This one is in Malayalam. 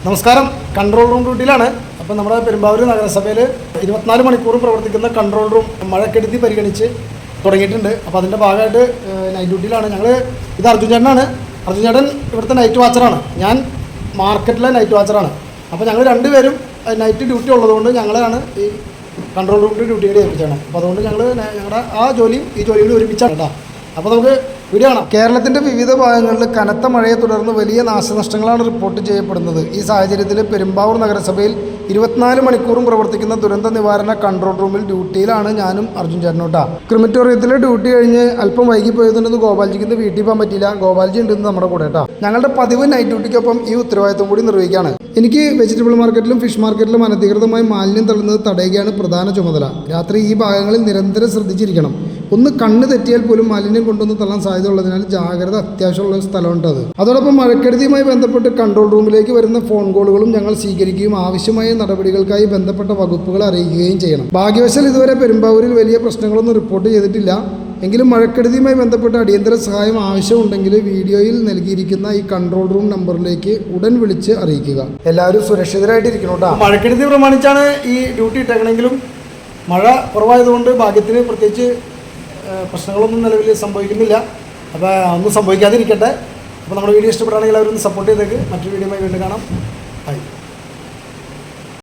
നമസ്കാരം. കൺട്രോൾ റൂം ഡ്യൂട്ടിയിലാണ്. അപ്പോൾ നമ്മുടെ പെരുമ്പാവൂർ നഗരസഭയിൽ 24 മണിക്കൂറും പ്രവർത്തിക്കുന്ന കൺട്രോൾ റൂം മഴക്കെടുതി പരിഗണിച്ച് തുടങ്ങിയിട്ടുണ്ട്. അപ്പോൾ അതിൻ്റെ ഭാഗമായിട്ട് നൈറ്റ് ഡ്യൂട്ടിയിലാണ് ഞങ്ങൾ. ഇത് അർജുൻ ചേട്ടനാണ്. അർജുൻ ചേട്ടൻ ഇവിടുത്തെ നൈറ്റ് വാച്ചറാണ്, ഞാൻ മാർക്കറ്റിലെ നൈറ്റ് വാച്ചറാണ്. അപ്പോൾ ഞങ്ങൾ രണ്ടുപേരും നൈറ്റ് ഡ്യൂട്ടി ഉള്ളതുകൊണ്ട് ഞങ്ങളാണ് ഈ കൺട്രോൾ റൂമിൻ്റെ ഡ്യൂട്ടി കൂടി ഏൽപ്പിച്ചാണ്. അപ്പോൾ അതുകൊണ്ട് ഞങ്ങളുടെ ആ ജോലിയും ഈ ജോലിയും കൂടി ഒരുമിച്ചാണ് കേട്ടോ. അപ്പോൾ നമുക്ക് വീഡിയോ കാണാം. കേരളത്തിൻ്റെ വിവിധ ഭാഗങ്ങളിൽ കനത്ത മഴയെ തുടർന്ന് വലിയ നാശനഷ്ടങ്ങളാണ് റിപ്പോർട്ട് ചെയ്യപ്പെടുന്നത്. ഈ സാഹചര്യത്തിൽ പെരുമ്പാവൂർ നഗരസഭയിൽ 24 മണിക്കൂറും പ്രവർത്തിക്കുന്ന ദുരന്ത നിവാരണ കൺട്രോൾ റൂമിൽ ഡ്യൂട്ടിയിലാണ് ഞാനും അർജുൻ ചേട്ടനോട്ടാ. ക്രിമറ്റോറിയത്തിലെ ഡ്യൂട്ടി കഴിഞ്ഞ് അല്പം വൈകി പോയതുകൊണ്ടൊന്ന് ഗോപാൽജിക്ക് ഇന്ന് വീട്ടിൽ പോകാൻ പറ്റിയില്ല. ഗോപാൽജി ഉണ്ടെന്ന് നമ്മുടെ കൂടെ കേട്ടോ. ഞങ്ങളുടെ പതിവ് നൈറ്റ് ഡ്യൂട്ടിക്കൊപ്പം ഈ ഉത്തരവാദിത്വം കൂടി നിർവഹിക്കുകയാണ്. എനിക്ക് വെജിറ്റബിൾ മാർക്കറ്റിലും ഫിഷ് മാർക്കറ്റിലും അനധികൃതമായി മാലിന്യം തള്ളുന്നത് തടയുകയാണ് പ്രധാന ചുമതല. രാത്രി ഈ ഭാഗങ്ങളിൽ നിരന്തരം ശ്രദ്ധിച്ചിരിക്കണം. ഒന്ന് കണ്ണ് തെറ്റിയാൽ പോലും മാലിന്യം കൊണ്ടൊന്ന് തള്ളാൻ സാധ്യത ഉള്ളതിനാൽ ജാഗ്രത അത്യാവശ്യമുള്ള ഒരു സ്ഥലമുണ്ട് അത്. അതോടൊപ്പം മഴക്കെടുതിയുമായി ബന്ധപ്പെട്ട് കൺട്രോൾ റൂമിലേക്ക് വരുന്ന ഫോൺ കോളുകളും ഞങ്ങൾ സ്വീകരിക്കുകയും ആവശ്യമായ നടപടികൾക്കായി ബന്ധപ്പെട്ട വകുപ്പുകളെ അറിയിക്കുകയും ചെയ്യണം. ഭാഗ്യവശാൽ ഇതുവരെ പെരുമ്പാവൂരിൽ വലിയ പ്രശ്നങ്ങളൊന്നും റിപ്പോർട്ട് ചെയ്തിട്ടില്ല. എങ്കിലും മഴക്കെടുതിയുമായി ബന്ധപ്പെട്ട അടിയന്തര സഹായം ആവശ്യമുണ്ടെങ്കിൽ വീഡിയോയിൽ നൽകിയിരിക്കുന്ന ഈ കൺട്രോൾ റൂം നമ്പറിലേക്ക് ഉടൻ വിളിച്ച് അറിയിക്കുക. എല്ലാവരും സുരക്ഷിതരായിട്ടിരിക്കണം കേട്ടോ. മഴക്കെടുതി പ്രമാണിച്ചാണ് ഈ ഡ്യൂട്ടി ഇട്ടേക്കണമെങ്കിലും മഴ കുറവായതുകൊണ്ട് ഭാഗ്യത്തിന് പ്രത്യേകിച്ച് പ്രശ്നങ്ങളൊന്നും നിലവിൽ സംഭവിക്കുന്നില്ല. അപ്പോൾ ഒന്നും സംഭവിക്കാതിരിക്കട്ടെ. അപ്പോൾ നമ്മുടെ വീഡിയോ ഇഷ്ടപ്പെടുകയാണെങ്കിൽ അവരൊന്ന് സപ്പോർട്ട് ചെയ്തേക്ക്. മറ്റൊരു വീഡിയോയുമായി വീണ്ടും കാണാം.